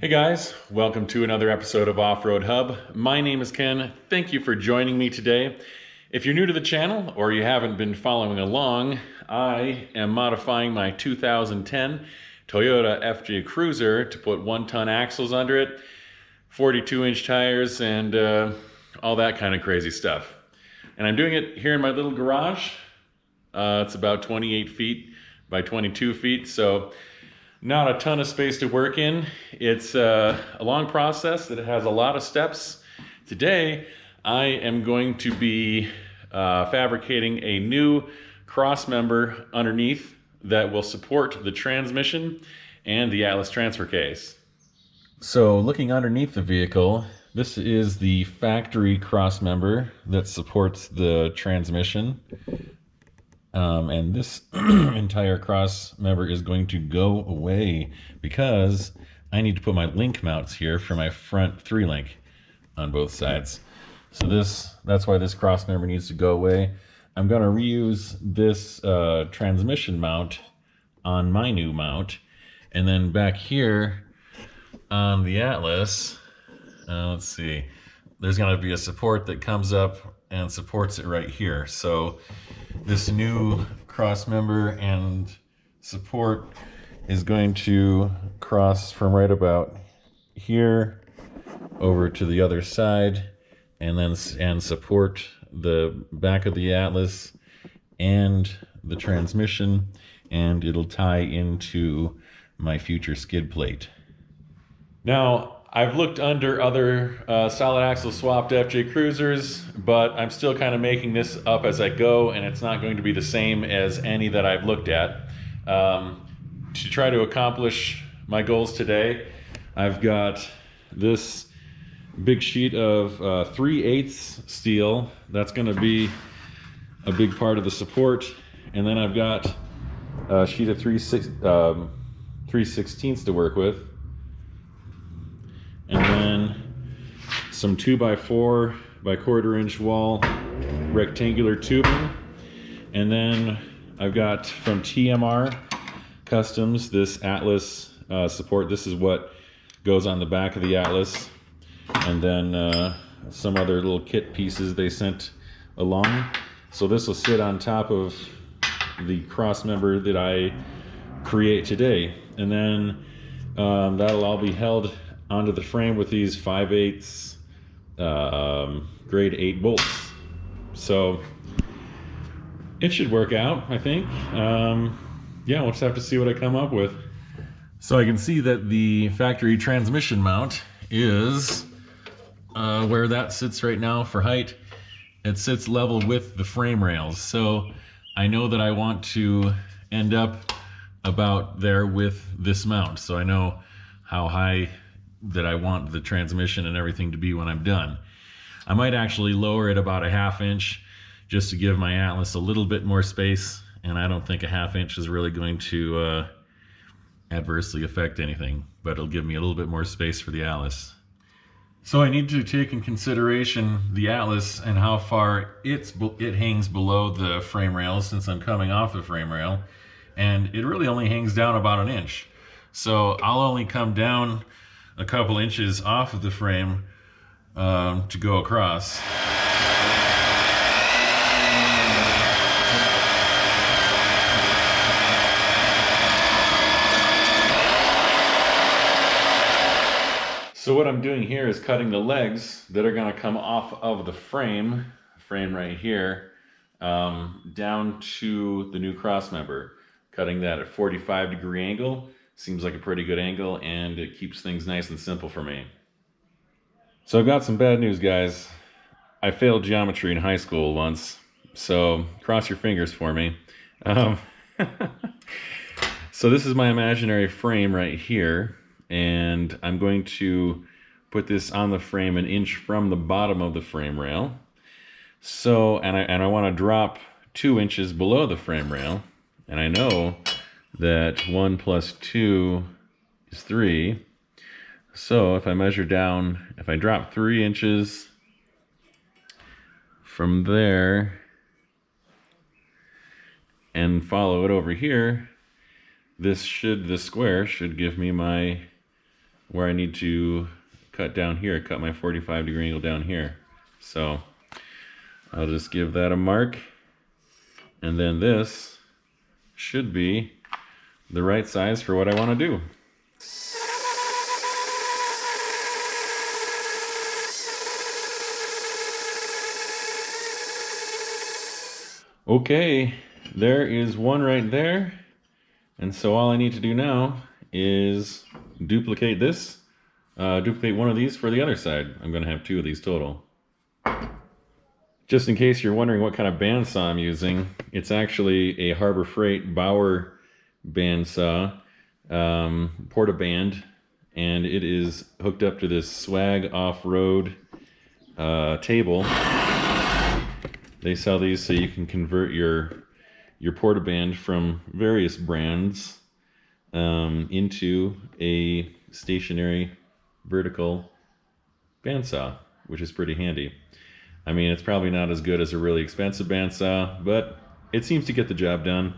Hey guys, welcome to another episode of Off-Road Hub. My name is Ken. Thank you for joining me today. If you're new to the channel or you haven't been following along, I am modifying my 2010 Toyota FJ Cruiser to put 1-ton axles under it, 42-inch tires, and all that kind of crazy stuff. And I'm doing it here in my little garage. It's about 28 feet by 22 feet, so not a ton of space to work in. It's a long process that has a lot of steps. Today, I am going to be fabricating a new crossmember underneath that will support the transmission and the Atlas transfer case. So looking underneath the vehicle, this is the factory crossmember that supports the transmission. And this entire cross member is going to go away because I need to put my link mounts here for my front 3-link on both sides. So that's why this cross member needs to go away. I'm going to reuse this transmission mount on my new mount. And then back here on the Atlas, let's see, there's going to be a support that comes up and supports it right here. So this new cross member and support is going to cross from right about here over to the other side and support the back of the Atlas and the transmission, and it'll tie into my future skid plate. Now, I've looked under other solid axle swapped FJ Cruisers, but I'm still kind of making this up as I go, and it's not going to be the same as any that I've looked at. To try to accomplish my goals today, I've got this big sheet of 3/8 steel. That's going to be a big part of the support. And then I've got a sheet of 3/16 to work with. And then some 2x4 by 1/4-inch wall rectangular tubing. And then I've got from TMR Customs this Atlas support. This is what goes on the back of the Atlas. And then some other little kit pieces they sent along. So this will sit on top of the cross member that I create today. And then that'll all be held onto the frame with these 5/8 grade 8 bolts. So it should work out, I think. Yeah, we'll just have to see what I come up with. So I can see that the factory transmission mount is where that sits right now for height. It sits level with the frame rails. So I know that I want to end up about there with this mount. So I know how high that I want the transmission and everything to be when I'm done. I might actually lower it about a 1/2 inch just to give my Atlas a little bit more space, and I don't think a 1/2 inch is really going to adversely affect anything, but it'll give me a little bit more space for the Atlas. So I need to take in consideration the Atlas and how far it hangs below the frame rail, since I'm coming off the frame rail, and it really only hangs down about 1 inch. So I'll only come down a couple inches off of the frame to go across. So what I'm doing here is cutting the legs that are going to come off of the frame right here, down to the new cross member. Cutting that at 45-degree angle. Seems like a pretty good angle, and it keeps things nice and simple for me. So I've got some bad news, guys. I failed geometry in high school once, so cross your fingers for me. So this is my imaginary frame right here, and I'm going to put this on the frame 1 inch from the bottom of the frame rail. So, and I want to drop 2 inches below the frame rail, and I know that 1 + 2 is 3. So if I measure down, if I drop 3 inches from there and follow it over here, this square should give me my where I need to cut down here, cut my 45-degree angle down here. So I'll just give that a mark, and then this should be the right size for what I want to do. Okay, there is one right there, and so all I need to do now is duplicate this, duplicate one of these for the other side. I'm going to have 2 of these total. Just in case you're wondering what kind of bandsaw I'm using, it's actually a Harbor Freight Bauer bandsaw, porta-band, and it is hooked up to this Swag off-road table. They sell these so you can convert your porta-band from various brands into a stationary vertical bandsaw, which is pretty handy. I mean, it's probably not as good as a really expensive bandsaw, but it seems to get the job done.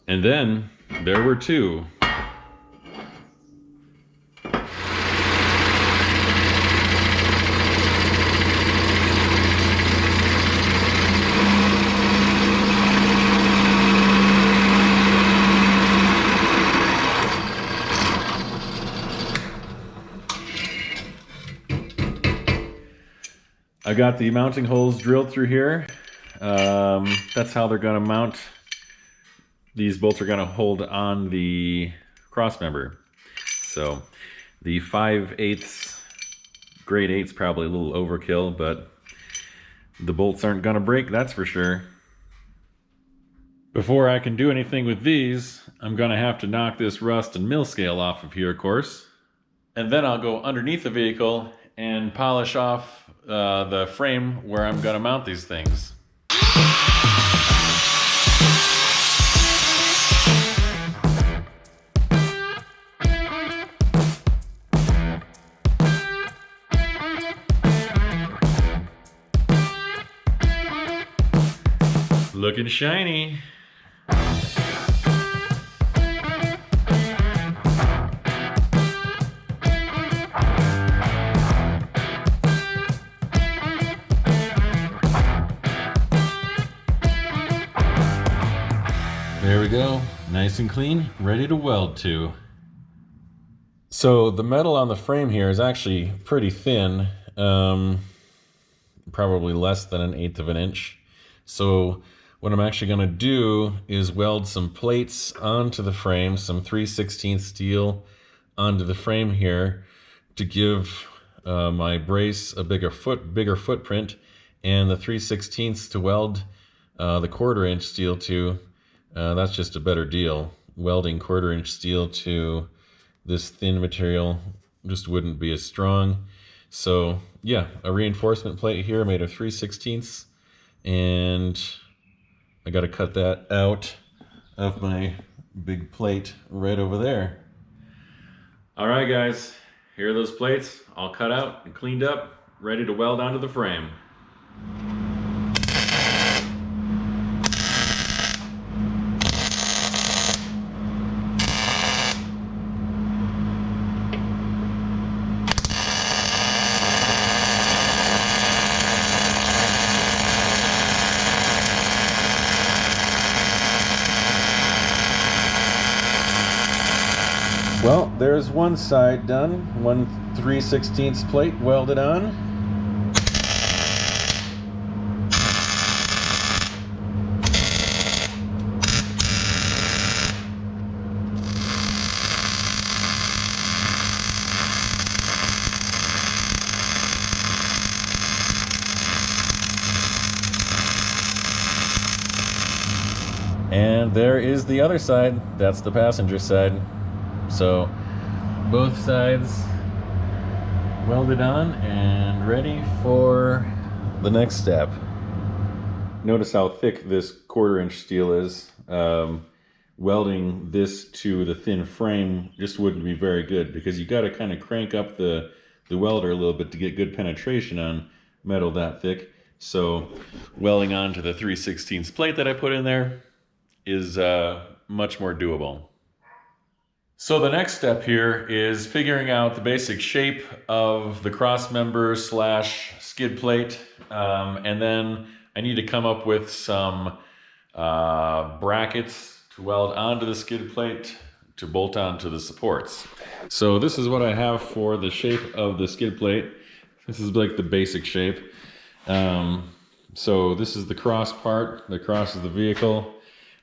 And then there were 2. I got the mounting holes drilled through here. That's how they're going to mount. These bolts are going to hold on the crossmember. So the 5/8 grade 8's probably a little overkill, but the bolts aren't going to break, that's for sure. Before I can do anything with these, I'm going to have to knock this rust and mill scale off of here, of course. And then I'll go underneath the vehicle and polish off the frame where I'm going to mount these things. Looking shiny. There we go, nice and clean, ready to weld to. So the metal on the frame here is actually pretty thin, probably less than 1/8 of an inch. So what I'm actually going to do is weld some plates onto the frame, some 3/16 steel onto the frame here to give my brace a bigger footprint, and the 3/16 to weld the 1/4 inch steel to. That's just a better deal. Welding 1/4 inch steel to this thin material just wouldn't be as strong. So yeah, a reinforcement plate here made of 3/16, and I got to cut that out of my big plate right over there. All right, guys, here are those plates all cut out and cleaned up, ready to weld onto the frame. Well, there's one side done, one 3/16 plate welded on. And there is the other side, that's the passenger side. So both sides welded on and ready for the next step. Notice how thick this 1/4 inch steel is. Welding this to the thin frame just wouldn't be very good, because you got to kind of crank up the welder a little bit to get good penetration on metal that thick. So welding onto the 3/16 plate that I put in there is much more doable. So the next step here is figuring out the basic shape of the crossmember / skid plate, and then I need to come up with some brackets to weld onto the skid plate to bolt onto the supports. So this is what I have for the shape of the skid plate. This is like the basic shape. So this is the cross part that crosses the vehicle,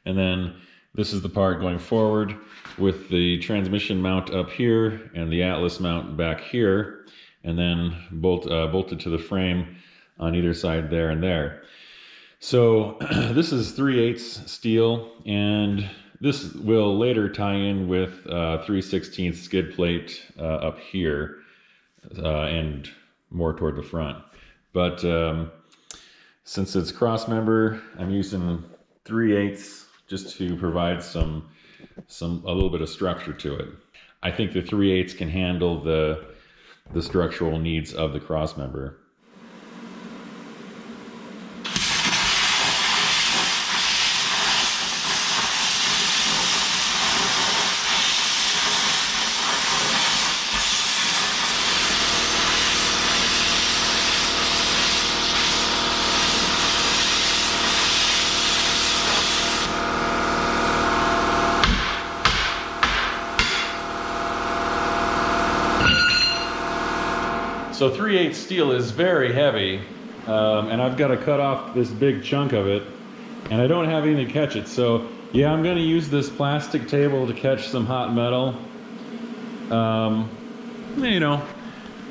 and then this is the part going forward with the transmission mount up here and the Atlas mount back here, and then bolted to the frame on either side there and there. So this is 3/8 steel, and this will later tie in with 3/16 skid plate up here and more toward the front. But since it's cross member, I'm using 3/8 just to provide a little bit of structure to it. I think the 3/8 can handle the structural needs of the cross member. So 3/8 steel is very heavy, and I've got to cut off this big chunk of it, and I don't have anything to catch it. So yeah, I'm going to use this plastic table to catch some hot metal. You know,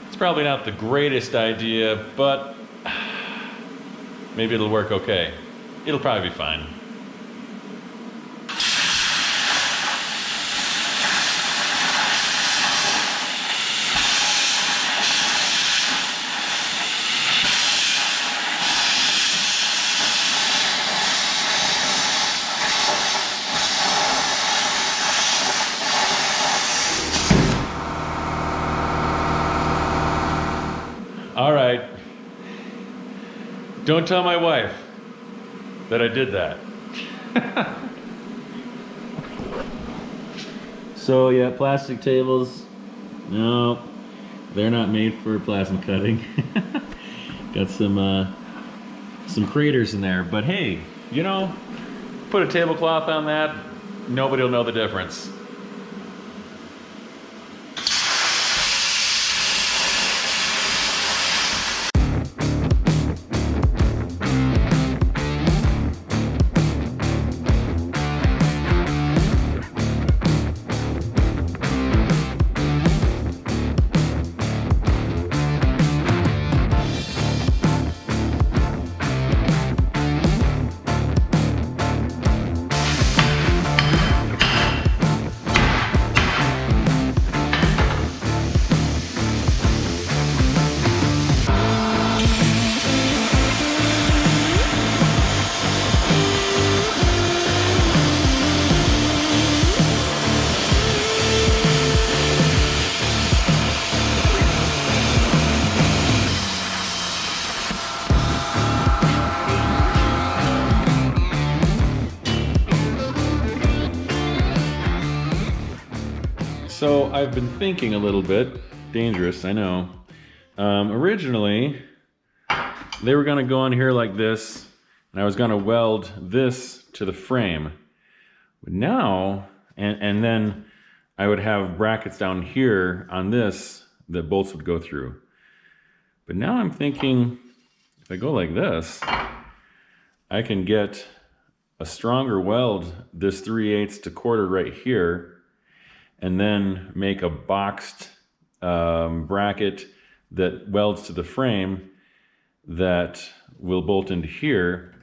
it's probably not the greatest idea, but maybe it'll work okay. It'll probably be fine. All right, don't tell my wife that I did that. So yeah, plastic tables, no, they're not made for plasma cutting. Got some craters in there, but hey, you know, put a tablecloth on that, nobody will know the difference. So I've been thinking a little bit, dangerous, I know. Originally, they were gonna go on here like this, and I was gonna weld this to the frame. But now, and then I would have brackets down here on this that bolts would go through. But now I'm thinking, if I go like this, I can get a stronger weld, this 3/8 to 1/4 right here, and then make a boxed bracket that welds to the frame that will bolt into here.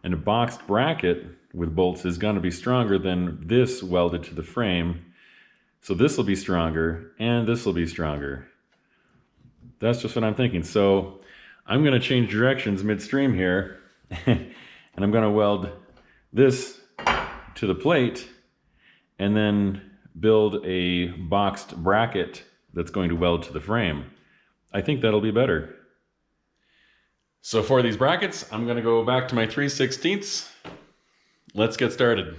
And a boxed bracket with bolts is going to be stronger than this welded to the frame. So this will be stronger and this will be stronger. That's just what I'm thinking. So I'm going to change directions midstream here and I'm going to weld this to the plate and then build a boxed bracket that's going to weld to the frame. I think that'll be better. So for these brackets, I'm going to go back to my 3/16. Let's get started.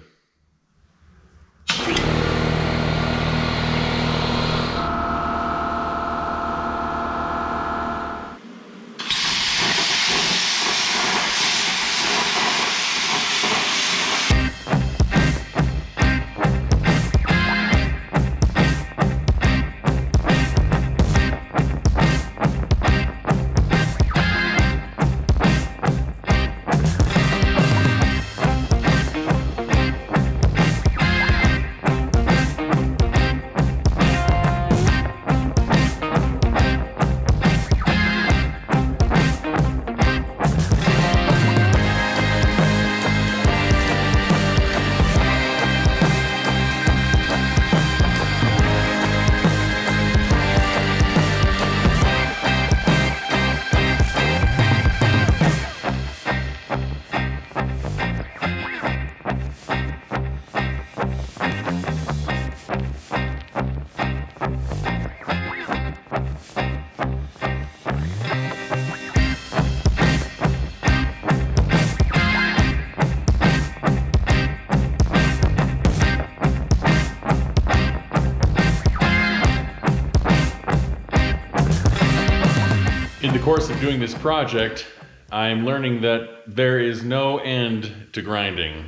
In the course of doing this project, I'm learning that there is no end to grinding.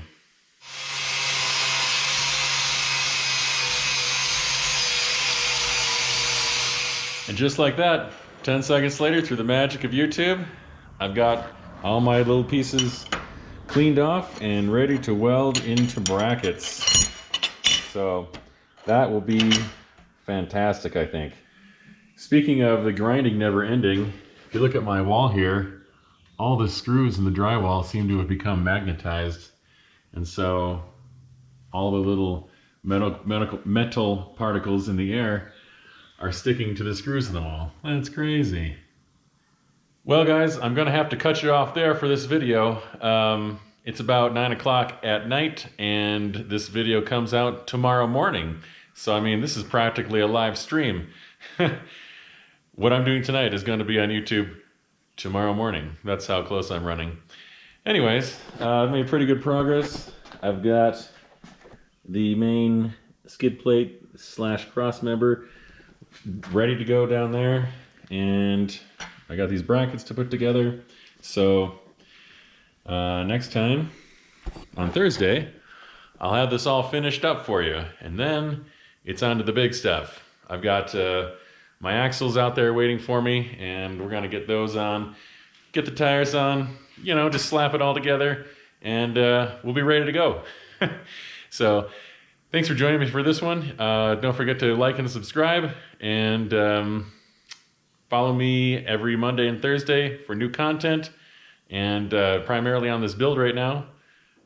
And just like that, 10 seconds later, through the magic of YouTube, I've got all my little pieces cleaned off and ready to weld into brackets. So that will be fantastic, I think. Speaking of the grinding never ending, if you look at my wall here, all the screws in the drywall seem to have become magnetized. And so all the little metal particles in the air are sticking to the screws in the wall. That's crazy. Well guys, I'm gonna have to cut you off there for this video. It's about 9 o'clock at night and this video comes out tomorrow morning. So I mean, this is practically a live stream. What I'm doing tonight is going to be on YouTube tomorrow morning. That's how close I'm running. Anyways, I've made pretty good progress. I've got the main skid plate / crossmember ready to go down there, and I got these brackets to put together. So next time on Thursday, I'll have this all finished up for you, and then it's on to the big stuff. I've got my axles out there waiting for me, and we're gonna get those on, get the tires on, you know, just slap it all together, and we'll be ready to go. So thanks for joining me for this one. Don't forget to like and subscribe, and follow me every Monday and Thursday for new content, and primarily on this build right now,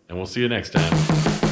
and we'll see you next time.